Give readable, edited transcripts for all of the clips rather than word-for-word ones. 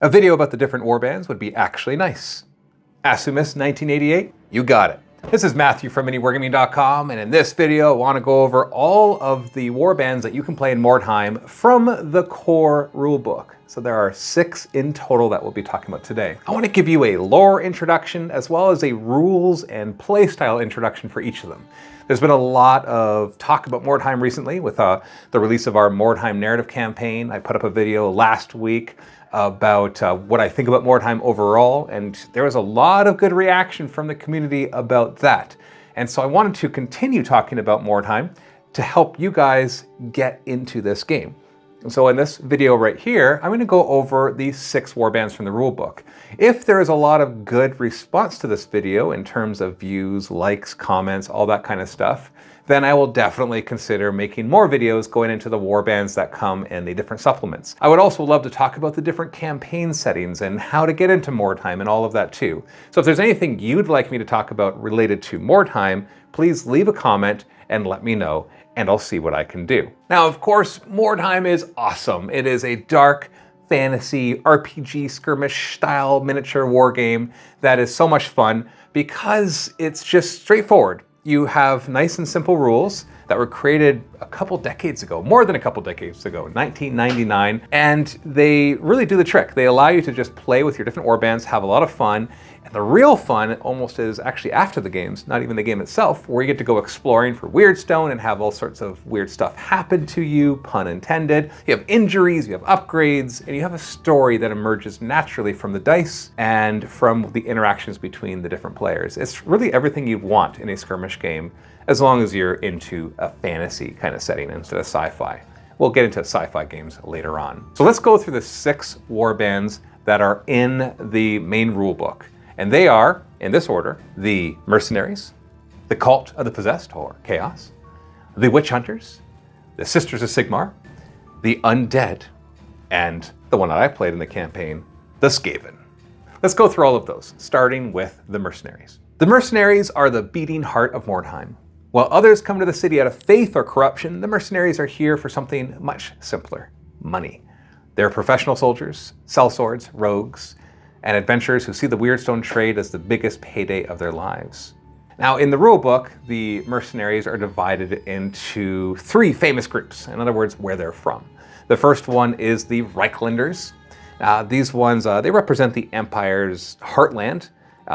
A video about the different warbands would be actually nice. Assumus 1988, you got it. This is Matthew from MiniWarGaming.com, and in this video I want to go over all of the warbands that you can play in Mordheim from the core rulebook. So there are 6 in total that we'll be talking about today. I want to give you a lore introduction as well as a rules and playstyle introduction for each of them. There's been a lot of talk about Mordheim recently with the release of our Mordheim narrative campaign. I put up a video last week about what I think about Mordheim overall, and there was a lot of good reaction from the community about that. And so I wanted to continue talking about Mordheim to help you guys get into this game. And so in this video right here, I'm going to go over the 6 warbands from the rulebook. If there is a lot of good response to this video in terms of views, likes, comments, all that kind of stuff, then I will definitely consider making more videos going into the warbands that come in the different supplements. I would also love to talk about the different campaign settings and how to get into Mordheim and all of that too. So if there's anything you'd like me to talk about related to Mordheim, please leave a comment and let me know, and I'll see what I can do. Now, of course, Mordheim is awesome. It is a dark fantasy RPG skirmish style miniature war game that is so much fun because it's just straightforward. You have nice and simple rules that were created a couple decades ago, more than a couple decades ago, 1999, and they really do the trick. They allow you to just play with your different warbands, have a lot of fun, and the real fun almost is actually after the games, not even the game itself, where you get to go exploring for Weirdstone and have all sorts of weird stuff happen to you, pun intended. You have injuries, you have upgrades, and you have a story that emerges naturally from the dice and from the interactions between the different players. It's really everything you'd want in a skirmish game, as long as you're into a fantasy kind of setting instead of sci-fi. We'll get into sci-fi games later on. So let's go through the 6 warbands that are in the main rulebook. And they are, in this order, the Mercenaries, the Cult of the Possessed, or Chaos, the Witchhunters, the Sisters of Sigmar, the Undead, and the one that I played in the campaign, the Skaven. Let's go through all of those, starting with the Mercenaries. The Mercenaries are the beating heart of Mordheim. While others come to the city out of faith or corruption, the Mercenaries are here for something much simpler: money. They're professional soldiers, sellswords, rogues, and adventurers who see the Weirdstone trade as the biggest payday of their lives. Now, in the rulebook, the Mercenaries are divided into 3 famous groups, in other words, where they're from. The first one is the Reichlanders. These ones, they represent the Empire's heartland.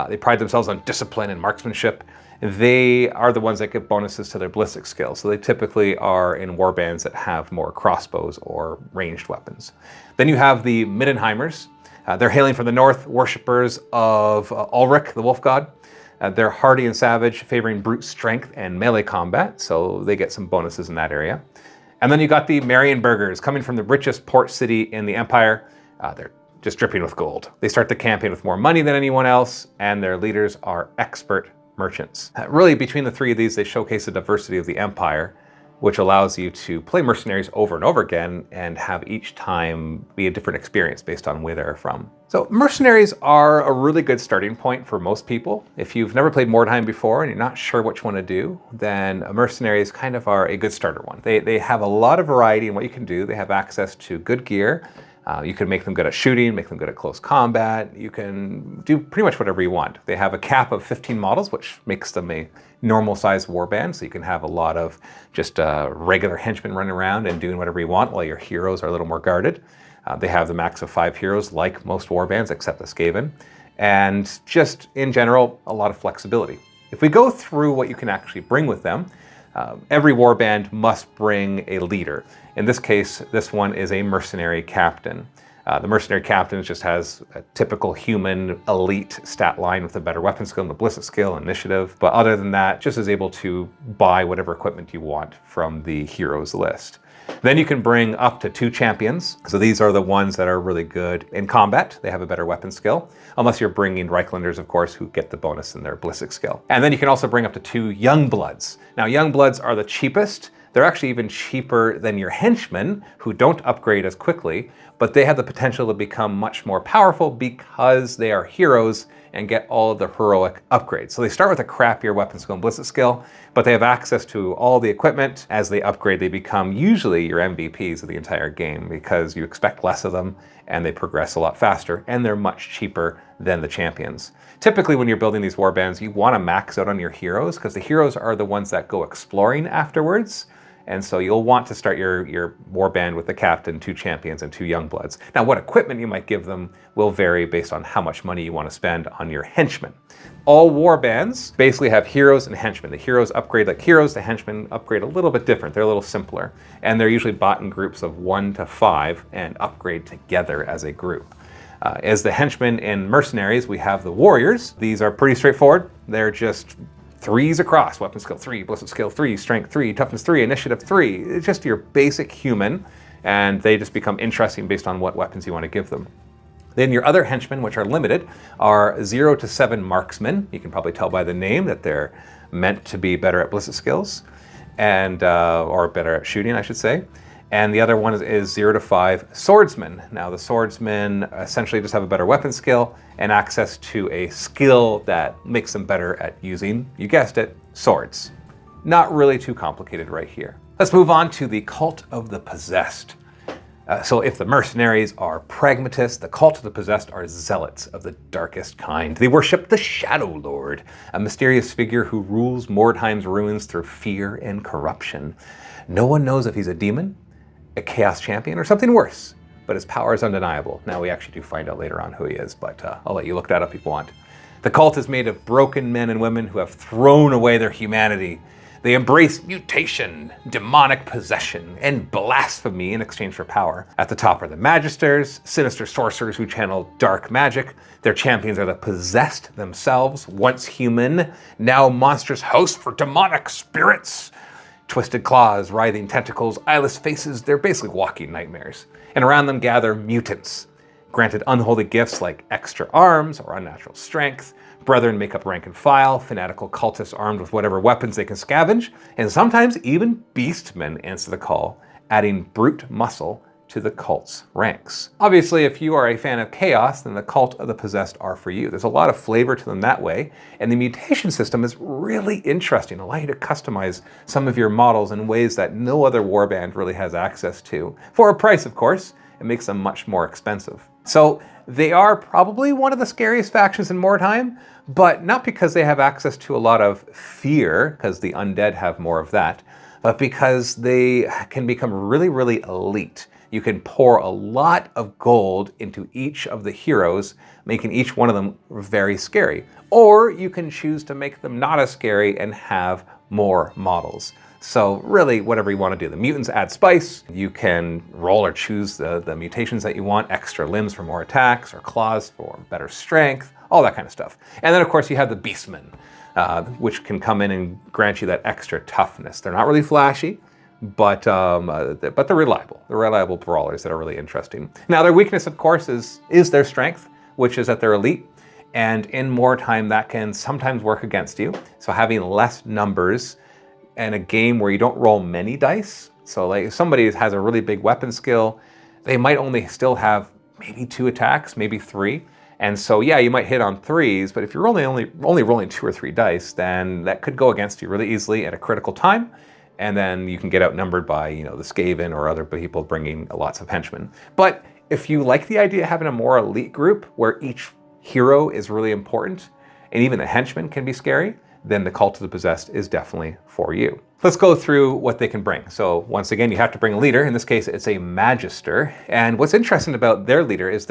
They pride themselves on discipline and marksmanship. They are the ones that get bonuses to their ballistic skills, so they typically are in warbands that have more crossbows or ranged weapons. Then you have the Middenheimers. They're hailing from the north, worshippers of Ulrich, the wolf god. They're hardy and savage, favoring brute strength and melee combat, so they get some bonuses in that area. And then you got the Marienburgers, coming from the richest port city in the Empire. They're just dripping with gold. They start the campaign with more money than anyone else, and their leaders are expert merchants. Really, between the 3 of these, they showcase the diversity of the Empire, which allows you to play Mercenaries over and over again and have each time be a different experience based on where they're from. So Mercenaries are a really good starting point for most people. If you've never played Mordheim before and you're not sure which one to do, then Mercenaries kind of are a good starter one. They have a lot of variety in what you can do. They have access to good gear. You can make them good at shooting, make them good at close combat. You can do pretty much whatever you want. They have a cap of 15 models, which makes them a normal sized warband, so you can have a lot of just regular henchmen running around and doing whatever you want while your heroes are a little more guarded. They have the max of 5 heroes like most warbands except the Skaven, and just in general, a lot of flexibility. If we go through what you can actually bring with them, every warband must bring a leader. In this case, this one is a mercenary captain. The mercenary captain just has a typical human elite stat line with a better weapon skill and a ballistic skill, initiative. But other than that, just is able to buy whatever equipment you want from the heroes list. Then you can bring up to 2 champions. So these are the ones that are really good in combat. They have a better weapon skill, unless you're bringing Reichlanders, of course, who get the bonus in their ballistic skill. And then you can also bring up to 2 young bloods. Now, young bloods are the cheapest. They're actually even cheaper than your henchmen, who don't upgrade as quickly, but they have the potential to become much more powerful because they are heroes and get all of the heroic upgrades. So they start with a crappier weapon skill and ballistic skill, but they have access to all the equipment. As they upgrade, they become usually your MVPs of the entire game because you expect less of them and they progress a lot faster and they're much cheaper than the champions. Typically when you're building these warbands, you want to max out on your heroes because the heroes are the ones that go exploring afterwards. And so you'll want to start your warband with the captain, 2 champions, and 2 young bloods. Now, what equipment you might give them will vary based on how much money you want to spend on your henchmen. All warbands basically have heroes and henchmen. The heroes upgrade like heroes, the henchmen upgrade a little bit different. They're a little simpler. And they're usually bought in groups of 1 to 5 and upgrade together as a group. As the henchmen in Mercenaries, we have the warriors. These are pretty straightforward. They're just 3s across, weapon skill 3, ballistic skill 3, strength 3, toughness 3, initiative 3. It's just your basic human, and they just become interesting based on what weapons you want to give them. Then your other henchmen, which are limited, are 0 to 7 marksmen. You can probably tell by the name that they're meant to be better at ballistic skills, and or better at shooting, I should say. And the other one is 0 to 5 swordsmen. Now the swordsmen essentially just have a better weapon skill and access to a skill that makes them better at using, you guessed it, swords. Not really too complicated right here. Let's move on to the Cult of the Possessed. So if the mercenaries are pragmatists, the Cult of the Possessed are zealots of the darkest kind. They worship the Shadow Lord, a mysterious figure who rules Mordheim's ruins through fear and corruption. No one knows if he's a demon, a chaos champion, or something worse, but his power is undeniable. Now we actually do find out later on who he is, but I'll let you look that up if you want. The cult is made of broken men and women who have thrown away their humanity. They embrace mutation, demonic possession, and blasphemy in exchange for power. At the top are the magisters, sinister sorcerers who channel dark magic. Their champions are the possessed themselves, once human, now monstrous hosts for demonic spirits. Twisted claws, writhing tentacles, eyeless faces, they're basically walking nightmares. And around them gather mutants, granted unholy gifts like extra arms or unnatural strength. Brethren make up rank and file, fanatical cultists armed with whatever weapons they can scavenge, and sometimes even beastmen answer the call, adding brute muscle to the cult's ranks. Obviously, if you are a fan of chaos, then the Cult of the Possessed are for you. There's a lot of flavor to them that way, and the mutation system is really interesting, allowing you to customize some of your models in ways that no other warband really has access to. For a price, of course, it makes them much more expensive. So they are probably one of the scariest factions in Mordheim, but not because they have access to a lot of fear, because the undead have more of that, but because they can become really, really elite. You can pour a lot of gold into each of the heroes, making each one of them very scary. Or you can choose to make them not as scary and have more models. So really, whatever you want to do. The mutants add spice. You can roll or choose the mutations that you want, extra limbs for more attacks, or claws for better strength, all that kind of stuff. And then of course you have the beastmen, which can come in and grant you that extra toughness. They're not really flashy, but they're reliable. They're reliable brawlers that are really interesting. Now their weakness, of course, is their strength, which is that they're elite. And in Mordheim, that can sometimes work against you. So having less numbers and a game where you don't roll many dice. So like if somebody has a really big weapon skill, they might only still have maybe 2 attacks, maybe 3. And so yeah, you might hit on 3s, but if you're only rolling 2 or 3 dice, then that could go against you really easily at a critical time. And then you can get outnumbered by, the Skaven or other people bringing lots of henchmen. But if you like the idea of having a more elite group where each hero is really important, and even the henchmen can be scary, then the Cult of the Possessed is definitely for you. Let's go through what they can bring. So once again, you have to bring a leader. In this case, it's a magister. And what's interesting about their leader is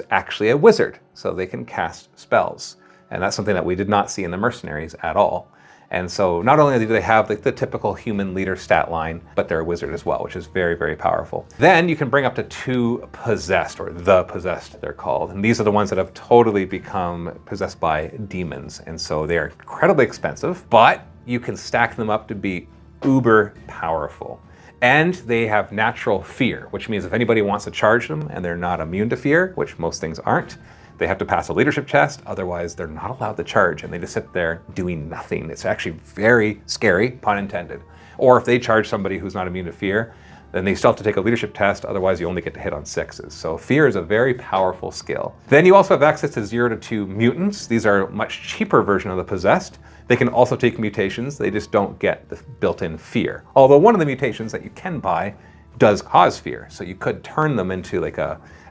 actually a wizard, so they can cast spells. And that's something that we did not see in the mercenaries at all. And so not only do they have the typical human leader stat line, but they're a wizard as well, which is very, very powerful. Then you can bring up to 2 possessed, or the possessed they're called. And these are the ones that have totally become possessed by demons. And so they are incredibly expensive, but you can stack them up to be uber powerful. And they have natural fear, which means if anybody wants to charge them and they're not immune to fear, which most things aren't, they have to pass a leadership test, otherwise they're not allowed to charge and they just sit there doing nothing. It's actually very scary, pun intended. Or if they charge somebody who's not immune to fear, Then you still have to take a leadership test, otherwise you only get to hit on 6s. So fear is a very powerful skill. Then you also have access to 0 to 2 mutants. These are a much cheaper version of the possessed. They can also take mutations, they just don't get the built-in fear. Although one of the mutations that you can buy does cause fear, so you could turn them into like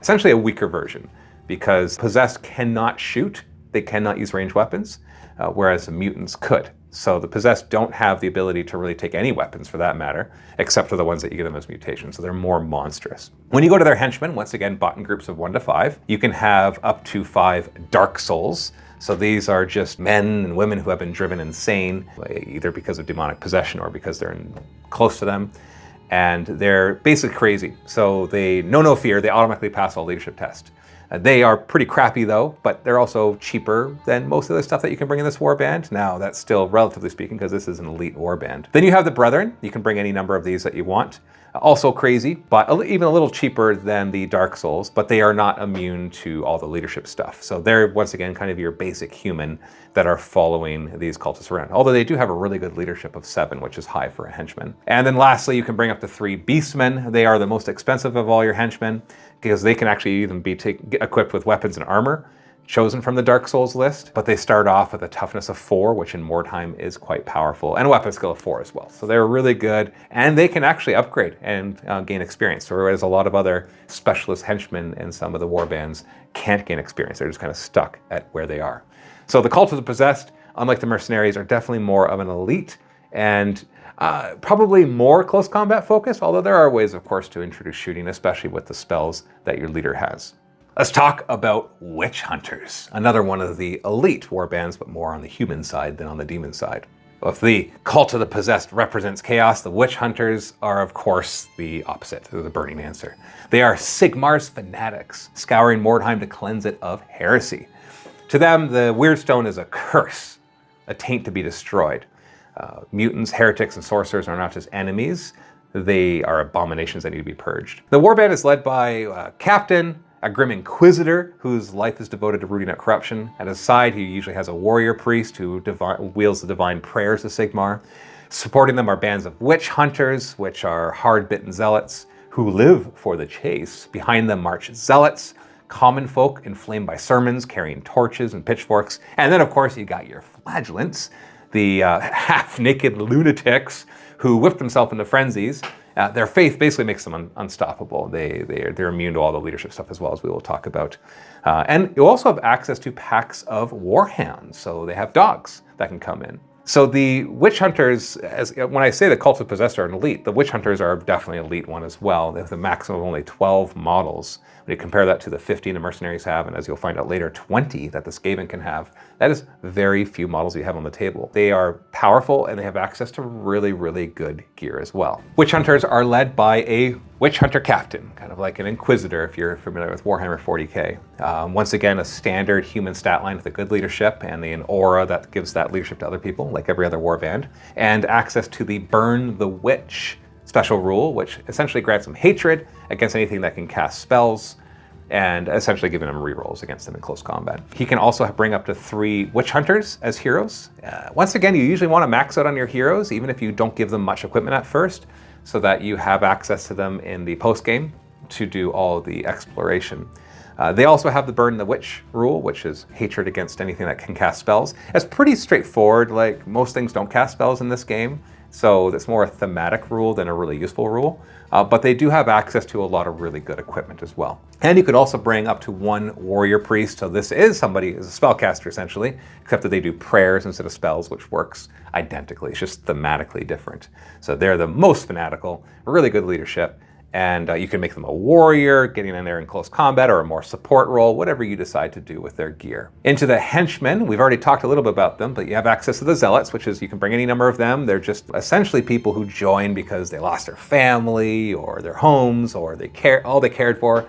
essentially a weaker version, because possessed cannot shoot, they cannot use ranged weapons, whereas the mutants could. So the possessed don't have the ability to really take any weapons for that matter, except for the ones that you give them as mutations, so they're more monstrous. When you go to their henchmen, once again bought in groups of 1 to 5, you can have up to 5 dark souls. So these are just men and women who have been driven insane, either because of demonic possession or because they're close to them. And they're basically crazy. So they know no fear, they automatically pass all leadership tests. They are pretty crappy though, but they're also cheaper than most of the stuff that you can bring in this warband. Now that's still relatively speaking because this is an elite warband. Then you have the Brethren. You can bring any number of these that you want. Also crazy, but even a little cheaper than the Dark Souls, but they are not immune to all the leadership stuff. So they're, once again, kind of your basic human that are following these cultists around. Although they do have a really good leadership of 7, which is high for a henchman. And then lastly, you can bring up to 3 Beastmen. They are the most expensive of all your henchmen because they can actually even be equipped with weapons and armor, chosen from the Dark Souls list, but they start off with a toughness of 4, which in Mordheim is quite powerful, and a weapon skill of 4 as well. So they're really good, and they can actually upgrade and gain experience, whereas a lot of other specialist henchmen in some of the warbands can't gain experience. They're just kind of stuck at where they are. So the Cult of the Possessed, unlike the Mercenaries, are definitely more of an elite, and probably more close combat focused, although there are ways, of course, to introduce shooting, especially with the spells that your leader has. Let's talk about Witchhunters, another one of the elite warbands, but more on the human side than on the demon side. If the Cult of the Possessed represents chaos, the Witchhunters are, of course, the opposite. They're the burning answer. They are Sigmar's fanatics, scouring Mordheim to cleanse it of heresy. To them, the Weirdstone is a curse, a taint to be destroyed. Mutants, heretics, and sorcerers are not just enemies, they are abominations that need to be purged. The warband is led by a captain, a grim inquisitor whose life is devoted to rooting out corruption. At his side, he usually has a warrior priest who wields the divine prayers of Sigmar. Supporting them are bands of witch hunters, which are hard-bitten zealots who live for the chase. Behind them march zealots, common folk inflamed by sermons, carrying torches and pitchforks. And then, of course, you got your flagellants, the half-naked lunatics who whip themselves into frenzies. Their faith basically makes them unstoppable. They're immune to all the leadership stuff as well, as we will talk about. And you also have access to packs of warhounds, so they have dogs that can come in. So the witch hunters, when I say the Cult of Possessed are an elite, the witch hunters are definitely an elite one as well. They have a maximum of only 12 models. When you compare that to the 15 the mercenaries have, and as you'll find out later, 20 that the Skaven can have, that is very few models you have on the table. They are powerful and they have access to really, really good gear as well. Witch hunters are led by a witch hunter captain, kind of like an inquisitor if you're familiar with Warhammer 40k. Once again, a standard human stat line with a good leadership and an aura that gives that leadership to other people, like every other warband, and access to the Burn the Witch special rule, which essentially grants them hatred against anything that can cast spells, and essentially giving them rerolls against them in close combat. He can also bring up to 3 witch hunters as heroes. Once again, you usually want to max out on your heroes, even if you don't give them much equipment at first, so that you have access to them in the post-game to do all the exploration. They also have the Burn the Witch rule, which is hatred against anything that can cast spells. It's pretty straightforward, like most things don't cast spells in this game, so it's more a thematic rule than a really useful rule. But they do have access to a lot of really good equipment as well. And you could also bring up to 1 warrior priest. So this is somebody, is a spellcaster essentially, except that they do prayers instead of spells, which works identically. It's just thematically different. So they're the most fanatical, really good leadership. And you can make them a warrior, getting in there in close combat, or a more support role, whatever you decide to do with their gear. Into the henchmen, we've already talked a little bit about them, but you have access to the zealots, which is you can bring any number of them. They're just essentially people who join because they lost their family, or their homes, or all they cared for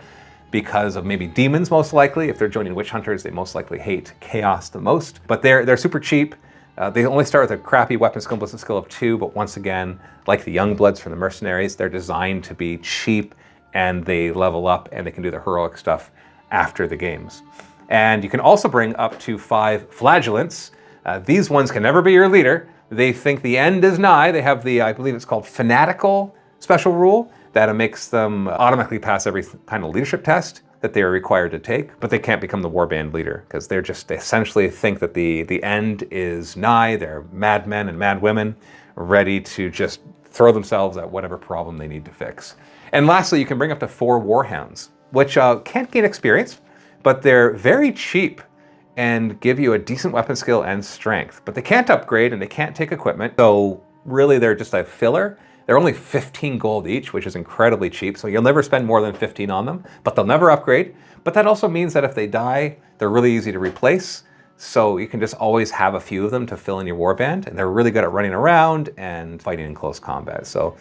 because of maybe demons most likely. If they're joining witch hunters, they most likely hate chaos the most. But they're super cheap. They only start with a crappy weapon skill, ballistic skill of 2, but once again, like the young bloods from the mercenaries, they're designed to be cheap, and they level up and they can do the heroic stuff after the games. And you can also bring up to 5 flagellants. These ones can never be your leader. They think the end is nigh. They have the, I believe it's called fanatical special rule. that it makes them automatically pass every kind of leadership test that they are required to take, but they can't become the warband leader because they essentially think that the end is nigh. They're madmen and madwomen ready to just throw themselves at whatever problem they need to fix. And lastly, you can bring up to 4 warhounds, which can't gain experience, but they're very cheap and give you a decent weapon skill and strength. But they can't upgrade and they can't take equipment, so really they're just a filler. They're only 15 gold each, which is incredibly cheap, so you'll never spend more than 15 on them, but they'll never upgrade. But that also means that if they die, they're really easy to replace, so you can just always have a few of them to fill in your warband, and they're really good at running around and fighting in close combat. So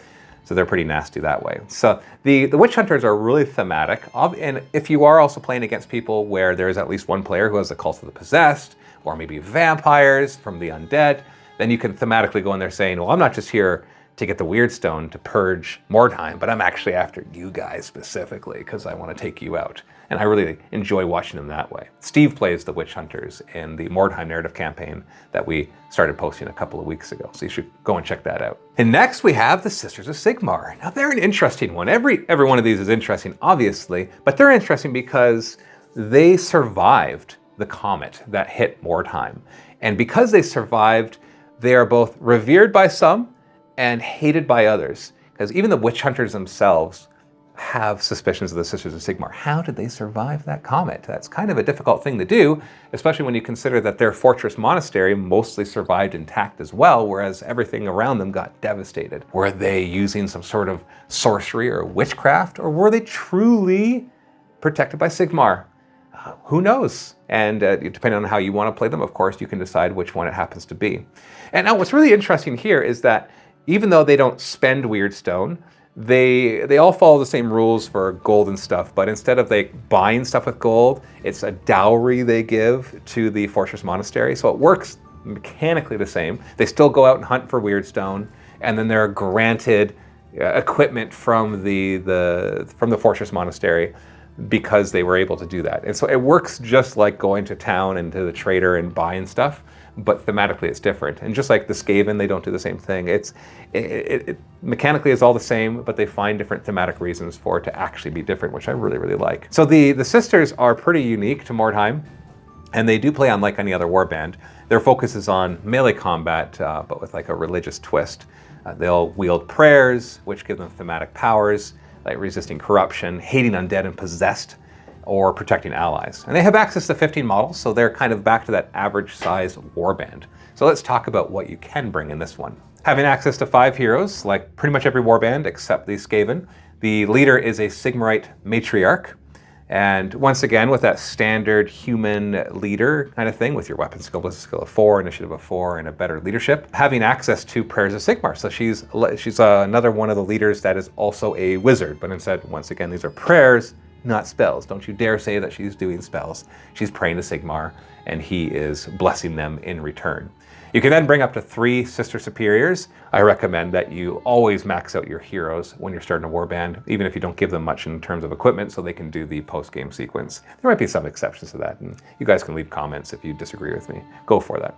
they're pretty nasty that way. So the Witch Hunters are really thematic, and if you are also playing against people where there is at least one player who has the Cult of the Possessed, or maybe vampires from the Undead, then you can thematically go in there saying, well, I'm not just here to get the Weirdstone to purge Mordheim, but I'm actually after you guys specifically because I want to take you out. And I really enjoy watching them that way. Steve plays the Witch Hunters in the Mordheim narrative campaign that we started posting a couple of weeks ago, so you should go and check that out. And next we have the Sisters of Sigmar. Now they're an interesting one. Every one of these is interesting, obviously, but they're interesting because they survived the comet that hit Mordheim. And because they survived, they are both revered by some and hated by others, because even the Witch Hunters themselves have suspicions of the Sisters of Sigmar. How did they survive that comet? That's kind of a difficult thing to do, especially when you consider that their fortress monastery mostly survived intact as well, whereas everything around them got devastated. Were they using some sort of sorcery or witchcraft, or were they truly protected by Sigmar? Who knows? And depending on how you want to play them, of course, you can decide which one it happens to be. And now what's really interesting here is that even though they don't spend Weirdstone, they all follow the same rules for gold and stuff, but instead of buying stuff with gold, it's a dowry they give to the Fortress Monastery. So it works mechanically the same. They still go out and hunt for Weirdstone, and then they're granted equipment from the Fortress Monastery because they were able to do that. And so it works just like going to town and to the trader and buying stuff, but thematically it's different. And just like the Skaven, they don't do the same thing. It mechanically is all the same, but they find different thematic reasons for it to actually be different, which I really, really like. So the Sisters are pretty unique to Mordheim, and they do play unlike any other warband. Their focus is on melee combat, but with like a religious twist. They'll wield prayers, which give them thematic powers, like resisting corruption, hating undead and possessed, or protecting allies. And they have access to 15 models, so they're kind of back to that average size warband. So let's talk about what you can bring in this one. Having access to 5 heroes, like pretty much every warband except the Skaven. The leader is a Sigmarite matriarch. And once again, with that standard human leader kind of thing, with your weapon skill, ballistic skill of 4, initiative of 4, and a better leadership, having access to prayers of Sigmar. So she's another one of the leaders that is also a wizard, but instead, once again, these are prayers, not spells. Don't you dare say that she's doing spells. She's praying to Sigmar, and he is blessing them in return. You can then bring up to 3 Sister Superiors. I recommend that you always max out your heroes when you're starting a warband, even if you don't give them much in terms of equipment, so they can do the post-game sequence. There might be some exceptions to that, and you guys can leave comments if you disagree with me. Go for that.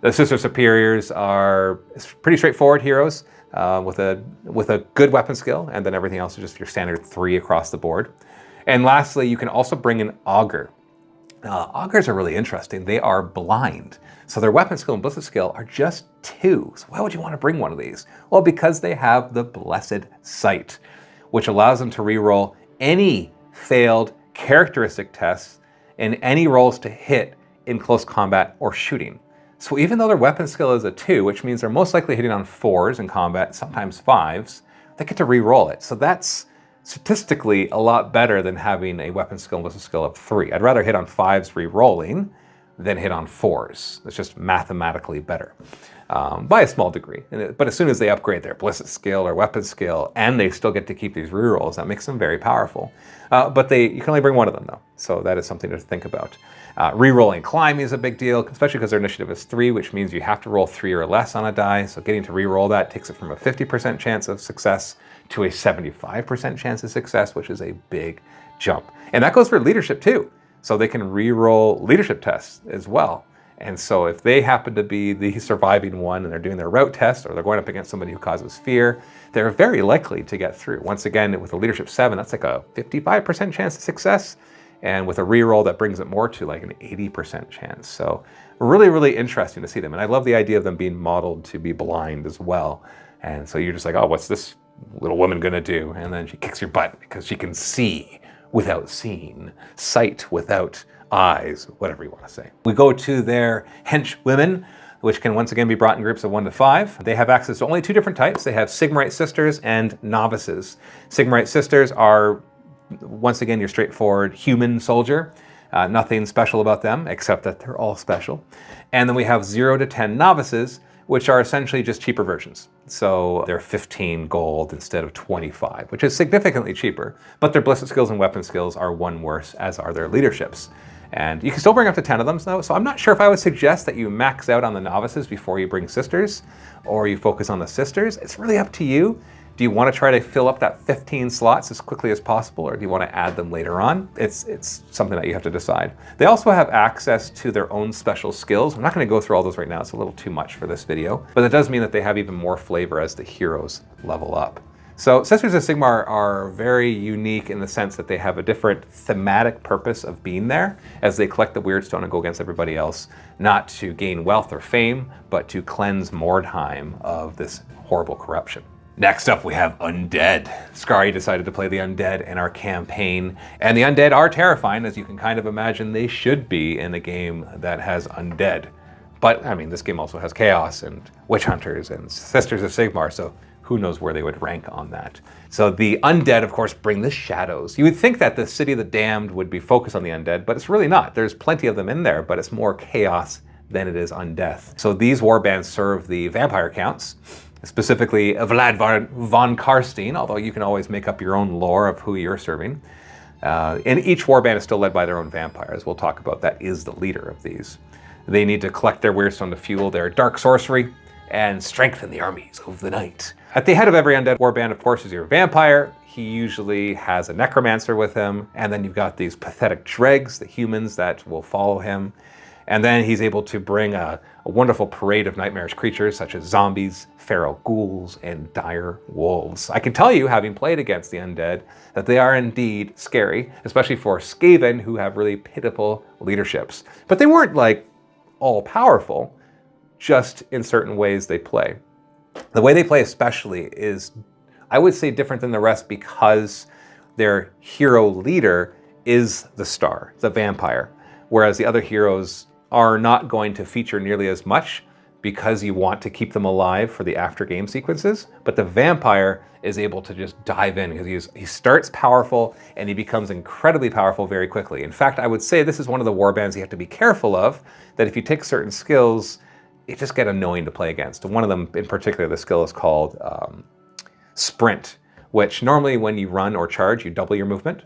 The Sister Superiors are pretty straightforward heroes with a good weapon skill, and then everything else is just your standard 3 across the board. And lastly, you can also bring an Augur. Augurs are really interesting. They are blind. So their weapon skill and ballistic skill are just 2. So why would you want to bring one of these? Well, because they have the Blessed Sight, which allows them to reroll any failed characteristic tests and any rolls to hit in close combat or shooting. So even though their weapon skill is a 2, which means they're most likely hitting on 4s in combat, sometimes 5s, they get to reroll it. So that's statistically a lot better than having a weapon skill and ballistic skill of 3. I'd rather hit on 5s re-rolling than hit on 4s. It's just mathematically better by a small degree. But as soon as they upgrade their ballistic skill or weapon skill, and they still get to keep these re-rolls, that makes them very powerful. But you can only bring one of them though, so that is something to think about. Re-rolling climbing is a big deal, especially because their initiative is 3, which means you have to roll 3 or less on a die. So getting to re-roll that takes it from a 50% chance of success to a 75% chance of success, which is a big jump. And that goes for leadership too. So they can re-roll leadership tests as well. And so if they happen to be the surviving one and they're doing their route test, or they're going up against somebody who causes fear, they're very likely to get through. Once again, with a leadership 7, that's like a 55% chance of success. And with a reroll, that brings it more to like an 80% chance. So really, really interesting to see them. And I love the idea of them being modeled to be blind as well. And so you're just like, oh, what's this little woman gonna do? And then she kicks your butt because she can see without seeing, sight without eyes, whatever you want to say. We go to their henchwomen, which can once again be brought in groups of 1 to 5. They have access to only 2 different types. They have Sigmarite Sisters and Novices. Sigmarite Sisters are, once again, your straightforward human soldier. Nothing special about them, except that they're all special. And then we have 0 to 10 Novices, which are essentially just cheaper versions. So they're 15 gold instead of 25, which is significantly cheaper, but their ballistic skills and weapon skills are 1 worse, as are their leaderships. And you can still bring up to 10 of them though, so I'm not sure if I would suggest that you max out on the Novices before you bring Sisters, or you focus on the Sisters. It's really up to you. Do you want to try to fill up that 15 slots as quickly as possible, or do you want to add them later on? It's something that you have to decide. They also have access to their own special skills. I'm not going to go through all those right now. It's a little too much for this video, but that does mean that they have even more flavor as the heroes level up. So Sisters of Sigmar are very unique in the sense that they have a different thematic purpose of being there as they collect the Weirdstone and go against everybody else, not to gain wealth or fame, but to cleanse Mordheim of this horrible corruption. Next up, we have Undead. Skari decided to play the Undead in our campaign, and the Undead are terrifying, as you can kind of imagine they should be in a game that has Undead. But, I mean, this game also has Chaos and Witchhunters and Sisters of Sigmar, so who knows where they would rank on that. So the Undead, of course, bring the shadows. You would think that the City of the Damned would be focused on the Undead, but it's really not. There's plenty of them in there, but it's more Chaos than it is Undeath. So these warbands serve the vampire counts, specifically Vlad von Karstein, although you can always make up your own lore of who you're serving. And each warband is still led by their own vampires. We'll talk about that is the leader of these. They need to collect their Weirdstone to fuel their dark sorcery and strengthen the armies of the night. At the head of every Undead warband, of course, is your vampire. He usually has a necromancer with him, and then you've got these pathetic dregs, the humans that will follow him. And then he's able to bring a wonderful parade of nightmarish creatures such as zombies, feral ghouls, and dire wolves. I can tell you, having played against the Undead, that they are indeed scary, especially for Skaven, who have really pitiful leaderships. But they weren't like all powerful, just in certain ways they play. The way they play especially is, I would say, different than the rest because their hero leader is the star, the vampire, whereas the other heroes are not going to feature nearly as much because you want to keep them alive for the after game sequences. But the vampire is able to just dive in because he starts powerful and he becomes incredibly powerful very quickly. In fact, I would say this is one of the warbands you have to be careful of, that if you take certain skills, it just get annoying to play against. And one of them in particular, the skill is called Sprint, which normally when you run or charge, you double your movement,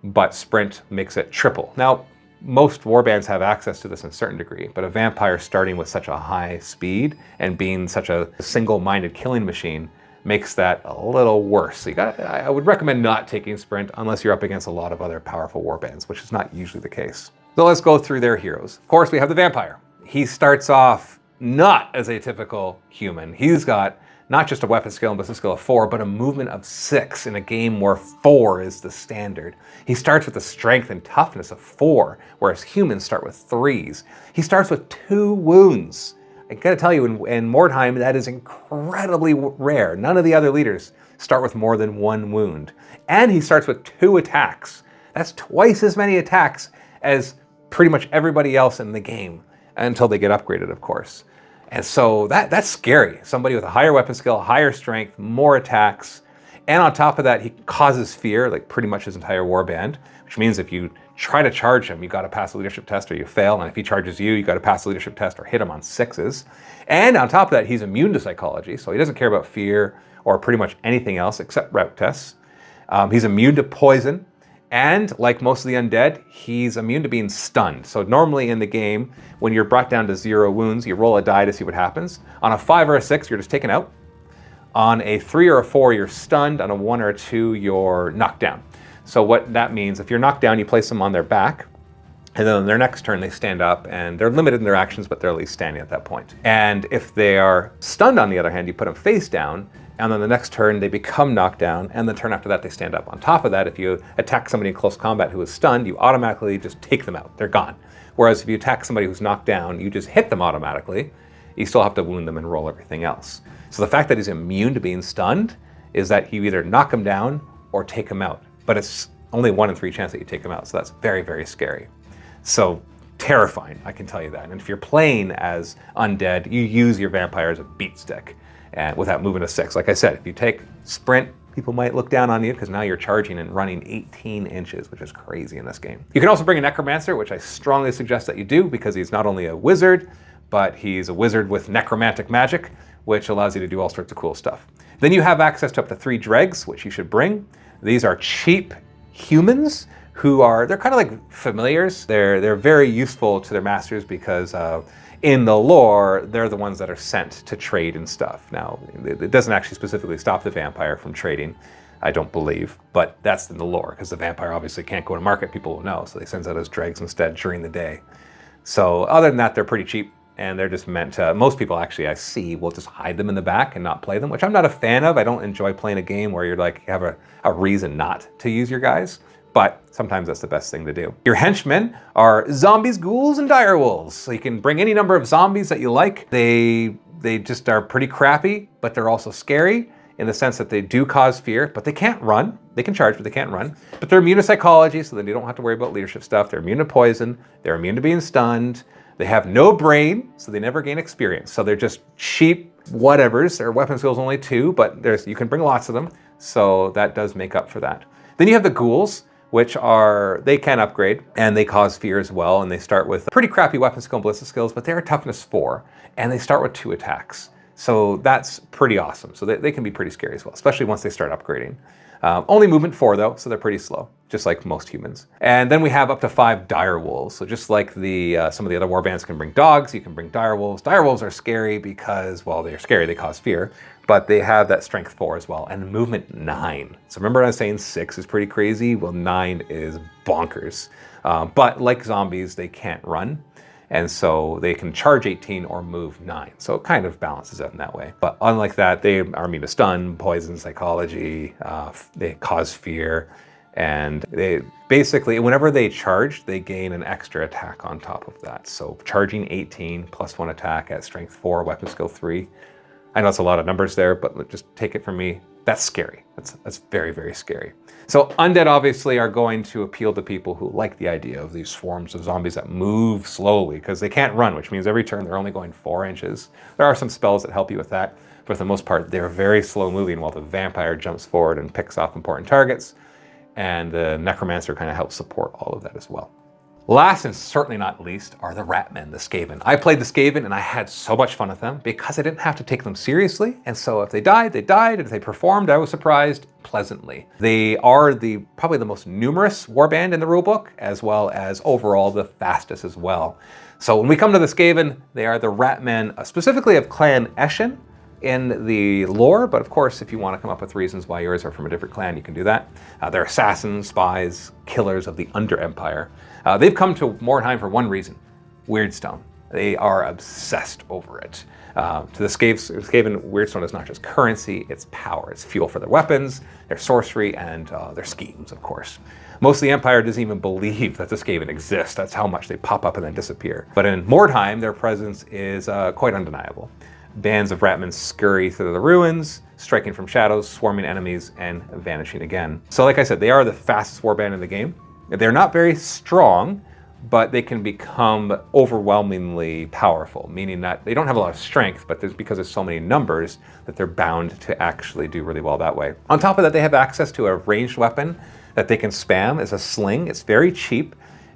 but Sprint makes it triple. Now, most warbands have access to this in a certain degree, but a vampire starting with such a high speed and being such a single-minded killing machine makes that a little worse. So I would recommend not taking Sprint unless you're up against a lot of other powerful warbands, which is not usually the case. So let's go through their heroes. Of course, we have the vampire. He starts off not as a typical human. He's got not just a weapon skill and ballistic skill of 4, but a movement of 6 in a game where 4 is the standard. He starts with a strength and toughness of 4, whereas humans start with 3s. He starts with 2 wounds. I gotta tell you, in Mordheim, that is incredibly rare. None of the other leaders start with more than 1 wound. And he starts with 2 attacks. That's twice as many attacks as pretty much everybody else in the game, until they get upgraded, of course. And so that's scary. Somebody with a higher weapon skill, higher strength, more attacks. And on top of that, he causes fear, like pretty much his entire warband, which means if you try to charge him, you gotta pass the leadership test or you fail. And if he charges you, you gotta pass the leadership test or hit him on 6s. And on top of that, he's immune to psychology. So he doesn't care about fear or pretty much anything else except route tests. He's immune to poison. And like most of the undead, he's immune to being stunned. So normally in the game, when you're brought down to 0 wounds, you roll a die to see what happens. On a 5 or a 6, you're just taken out. On a 3 or a 4, you're stunned. On a 1 or a 2, you're knocked down. So what that means, if you're knocked down, you place them on their back, And then on their next turn, they stand up, and they're limited in their actions, but they're at least standing at that point. And if they are stunned, on the other hand, you put them face down, and then the next turn they become knocked down, and the turn after that they stand up. On top of that, if you attack somebody in close combat who is stunned, you automatically just take them out. They're gone. Whereas if you attack somebody who's knocked down, you just hit them automatically. You still have to wound them and roll everything else. So the fact that he's immune to being stunned is that you either knock him down or take him out. But it's only 1 in 3 chance that you take him out, so that's very, very scary. So terrifying, I can tell you that. And if you're playing as undead, you use your vampire as a beat stick and without moving to 6. Like I said, if you take sprint, people might look down on you because now you're charging and running 18 inches, which is crazy in this game. You can also bring a necromancer, which I strongly suggest that you do because he's not only a wizard, but he's a wizard with necromantic magic, which allows you to do all sorts of cool stuff. Then you have access to up to 3 dregs, which you should bring. These are cheap humans who they're kind of like familiars. They're very useful to their masters because in the lore, they're the ones that are sent to trade and stuff. Now, it doesn't actually specifically stop the vampire from trading, I don't believe, but that's in the lore because the vampire obviously can't go to market, people will know, so they send out as dregs instead during the day. So other than that, they're pretty cheap and they're just meant to, most people actually I see will just hide them in the back and not play them, which I'm not a fan of. I don't enjoy playing a game where you're like, you have a reason not to use your guys. But sometimes that's the best thing to do. Your henchmen are zombies, ghouls, and direwolves. So you can bring any number of zombies that you like. They just are pretty crappy, but they're also scary in the sense that they do cause fear, but they can't run. They can charge, but they can't run. But they're immune to psychology, so then you don't have to worry about leadership stuff. They're immune to poison. They're immune to being stunned. They have no brain, so they never gain experience. So they're just cheap whatevers. Their weapon skills only 2, but you can bring lots of them. So that does make up for that. Then you have the ghouls, which they can upgrade and they cause fear as well. And they start with pretty crappy weapon skill and ballistic skills, but they're toughness 4 and they start with 2 attacks. So that's pretty awesome. So they can be pretty scary as well, especially once they start upgrading. Only movement 4 though, so they're pretty slow, just like most humans. And then we have up to 5 dire wolves. So just like some of the other warbands can bring dogs, you can bring dire wolves. Dire wolves are scary because, well, they're scary, they cause fear, but they have that strength 4 as well, and movement 9. So remember I was saying 6 is pretty crazy? Well, 9 is bonkers. But like zombies, they can't run. And so they can charge 18 or move 9. So it kind of balances out in that way. But unlike that, they are immune to stun, poison, psychology, they cause fear. And they basically, whenever they charge, they gain an extra attack on top of that. So charging 18 plus 1 attack at strength 4, weapon skill 3. I know it's a lot of numbers there, but just take it from me. That's scary. That's very, very scary. So undead obviously are going to appeal to people who like the idea of these swarms of zombies that move slowly because they can't run, which means every turn they're only going 4 inches. There are some spells that help you with that, but for the most part, they're very slow moving while the vampire jumps forward and picks off important targets. And the necromancer kind of helps support all of that as well. Last and certainly not least are the Ratmen, the Skaven. I played the Skaven and I had so much fun with them because I didn't have to take them seriously. And so if they died, they died. And if they performed, I was surprised pleasantly. They are probably the most numerous warband in the rulebook, as well as overall the fastest as well. So when we come to the Skaven, they are the Ratmen, specifically of Clan Eshin in the lore, but of course, if you want to come up with reasons why yours are from a different clan, you can do that. They're assassins, spies, killers of the Under Empire. They've come to Mordheim for one reason: Weirdstone. They are obsessed over it. To the Skaven, Weirdstone is not just currency, it's power. It's fuel for their weapons, their sorcery, and their schemes, of course. Most of the Empire doesn't even believe that the Skaven exist. That's how much they pop up and then disappear. But in Mordheim, their presence is quite undeniable. Bands of Ratmen scurry through the ruins, striking from shadows, swarming enemies, and vanishing again. So like I said, they are the fastest warband in the game. They're not very strong, but they can become overwhelmingly powerful, meaning that they don't have a lot of strength, but because there's so many numbers that they're bound to actually do really well that way. On top of that, they have access to a ranged weapon that they can spam as a sling. It's very cheap.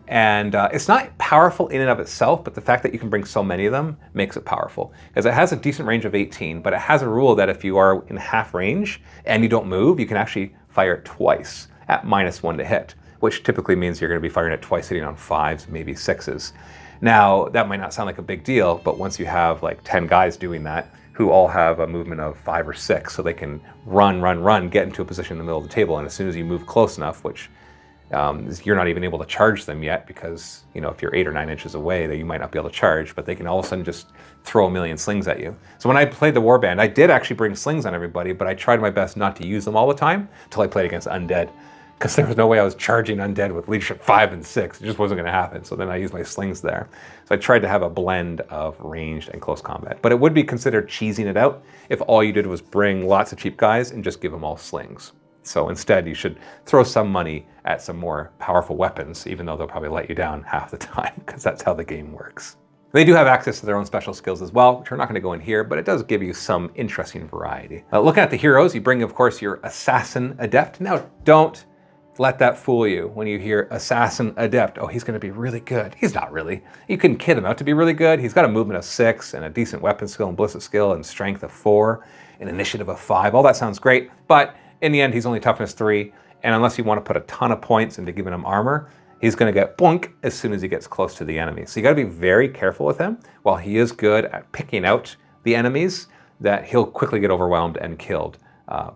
And it's not powerful in and of itself, but the fact that you can bring so many of them makes it powerful. Because it has a decent range of 18, but it has a rule that if you are in half range and you don't move, you can actually fire it twice at -1 to hit, which typically means you're going to be firing it twice, hitting on 5s, maybe 6s. Now, that might not sound like a big deal, but once you have like 10 guys doing that, who all have a movement of 5 or 6, so they can run, get into a position in the middle of the table, and as soon as you move close enough, which You're not even able to charge them yet because, you know, if you're 8 or 9 inches away, that you might not be able to charge, but they can all of a sudden just throw a million slings at you. So when I played the Warband, I did actually bring slings on everybody, but I tried my best not to use them all the time until I played against Undead, because there was no way I was charging Undead with leadership 5 and 6. It just wasn't going to happen. So then I used my slings there. So I tried to have a blend of ranged and close combat. But it would be considered cheesing it out if all you did was bring lots of cheap guys and just give them all slings. So instead, you should throw some money at some more powerful weapons, even though they'll probably let you down half the time, because that's how the game works. They do have access to their own special skills as well, which we're not going to go in here, but it does give you some interesting variety. Looking at the heroes, you bring, of course, your Assassin Adept. Now, don't let that fool you when you hear Assassin Adept. Oh, he's going to be really good. He's not really. You can kid him out to be really good. He's got a movement of 6 and a decent weapon skill and ballistic skill and strength of 4 and initiative of 5. All that sounds great, but in the end, he's only toughness 3. And unless you want to put a ton of points into giving him armor, he's going to get boink as soon as he gets close to the enemy. So you got to be very careful with him. While he is good at picking out the enemies, that he'll quickly get overwhelmed and killed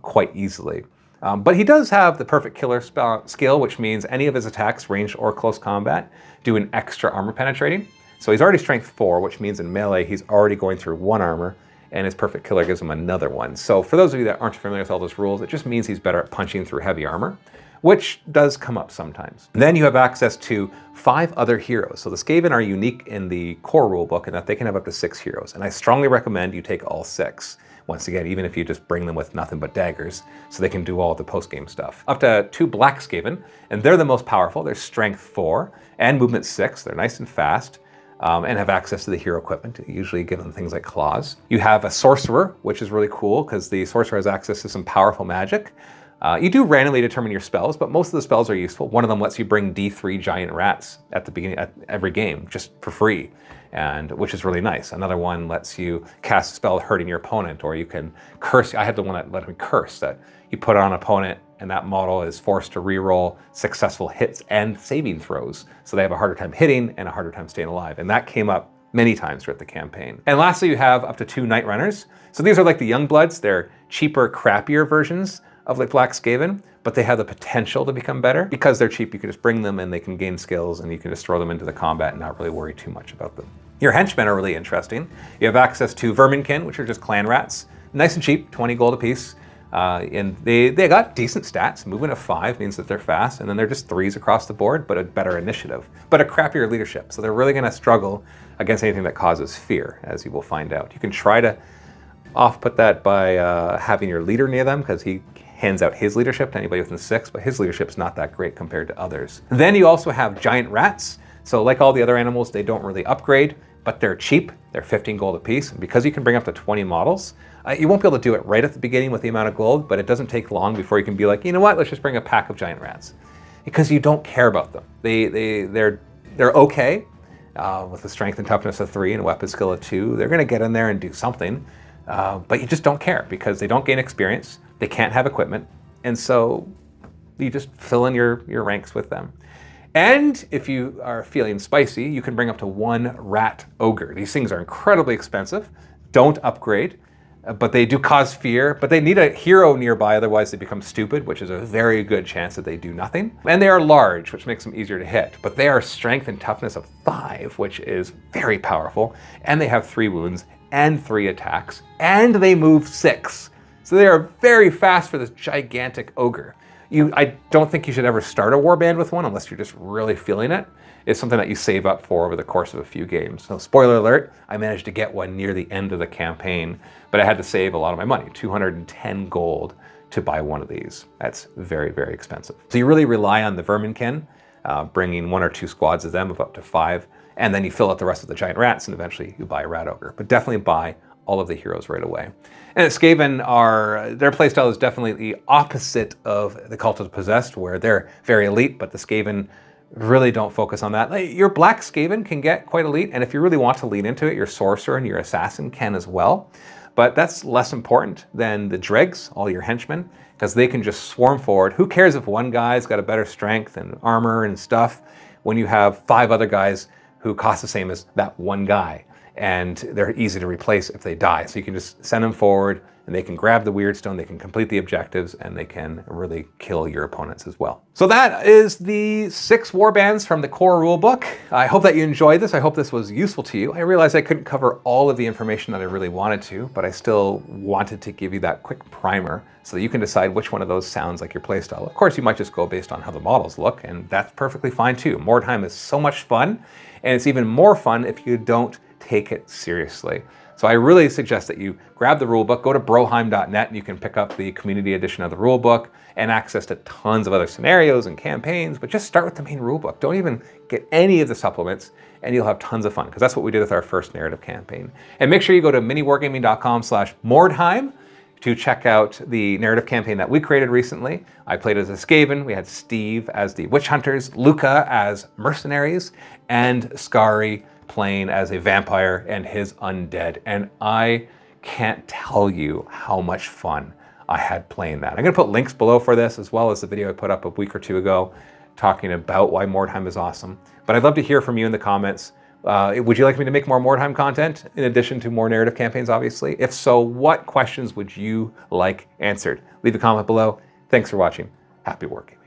quite easily. But he does have the perfect killer skill, which means any of his attacks, ranged or close combat, do an extra armor penetrating. So he's already strength 4, which means in melee, he's already going through 1 armor, and his perfect killer gives him another 1. So for those of you that aren't familiar with all those rules, it just means he's better at punching through heavy armor, which does come up sometimes. Then you have access to 5 other heroes. So the Skaven are unique in the core rulebook in that they can have up to 6 heroes, and I strongly recommend you take all 6. Once again, even if you just bring them with nothing but daggers, so they can do all the post-game stuff. Up to 2 Black Skaven, and they're the most powerful. They're strength 4 and movement 6. They're nice and fast, and have access to the hero equipment. You usually give them things like claws. You have a Sorcerer, which is really cool because the Sorcerer has access to some powerful magic. You do randomly determine your spells, but most of the spells are useful. One of them lets you bring D3 giant rats at the beginning of every game, just for free, and which is really nice. Another one lets you cast a spell hurting your opponent, or you can curse. I had the one that let me curse, that you put it on an opponent, and that model is forced to reroll successful hits and saving throws. So they have a harder time hitting and a harder time staying alive. And that came up many times throughout the campaign. And lastly, you have up to 2 Night Runners. So these are like the young bloods. They're cheaper, crappier versions of like Black Skaven, but they have the potential to become better. Because they're cheap, you can just bring them and they can gain skills, and you can just throw them into the combat and not really worry too much about them. Your henchmen are really interesting. You have access to Verminkin, which are just clan rats. Nice and cheap, 20 gold apiece. And they got decent stats. Movement of 5 means that they're fast, and then they're just 3s across the board, but a better initiative, but a crappier leadership. So they're really gonna struggle against anything that causes fear, as you will find out. You can try to off-put that by having your leader near them, because he hands out his leadership to anybody within 6, but his leadership's not that great compared to others. Then you also have giant rats. So like all the other animals, they don't really upgrade, but they're cheap. They're 15 gold a piece. And because you can bring up to 20 models, you won't be able to do it right at the beginning with the amount of gold, but it doesn't take long before you can be like, you know what, let's just bring a pack of giant rats. Because you don't care about them. They're okay with a strength and toughness of 3 and a weapon skill of 2. They're gonna get in there and do something, but you just don't care because they don't gain experience, they can't have equipment, and so you just fill in your ranks with them. And if you are feeling spicy, you can bring up to 1 rat ogre. These things are incredibly expensive, don't upgrade, but they do cause fear, but they need a hero nearby, otherwise they become stupid, which is a very good chance that they do nothing. And they are large, which makes them easier to hit, but they are strength and toughness of 5, which is very powerful, and they have 3 wounds and 3 attacks, and they move 6. So they are very fast for this gigantic ogre. I don't think you should ever start a warband with one unless you're just really feeling it. It's something that you save up for over the course of a few games. So spoiler alert, I managed to get one near the end of the campaign, but I had to save a lot of my money, 210 gold to buy one of these. That's very, very expensive. So you really rely on the Verminkin, bringing 1 or 2 squads of them of up to 5, and then you fill out the rest of the giant rats, and eventually you buy a rat ogre. But definitely buy all of the heroes right away. And Skaven their playstyle is definitely the opposite of the Cult of the Possessed, where they're very elite, but the Skaven really don't focus on that. Like, your Black Skaven can get quite elite, and if you really want to lean into it, your Sorcerer and your Assassin can as well. But that's less important than the Dregs, all your henchmen, because they can just swarm forward. Who cares if one guy's got a better strength and armor and stuff when you have 5 other guys who cost the same as that one guy? and they're easy to replace if they die. So you can just send them forward and they can grab the weird stone, they can complete the objectives, and they can really kill your opponents as well. So that is the 6 warbands from the core rulebook. I hope that you enjoyed this. I hope this was useful to you. I realized I couldn't cover all of the information that I really wanted to, but I still wanted to give you that quick primer so that you can decide which one of those sounds like your playstyle. Of course, you might just go based on how the models look, and that's perfectly fine too. Mordheim is so much fun, and it's even more fun if you don't take it seriously. So I really suggest that you grab the rulebook, go to broheim.net, and you can pick up the community edition of the rulebook and access to tons of other scenarios and campaigns, but just start with the main rulebook. Don't even get any of the supplements, and you'll have tons of fun, because that's what we did with our first narrative campaign. And make sure you go to miniwargaming.com/Mordheim to check out the narrative campaign that we created recently. I played as a Skaven, we had Steve as the Witchhunters, Luca as Mercenaries, and Skari playing as a vampire and his undead. And I can't tell you how much fun I had playing that. I'm gonna put links below for this, as well as the video I put up a week or two ago talking about why Mordheim is awesome. But I'd love to hear from you in the comments. Would you like me to make more Mordheim content in addition to more narrative campaigns, obviously? If so, what questions would you like answered? Leave a comment below. Thanks for watching. Happy wargaming.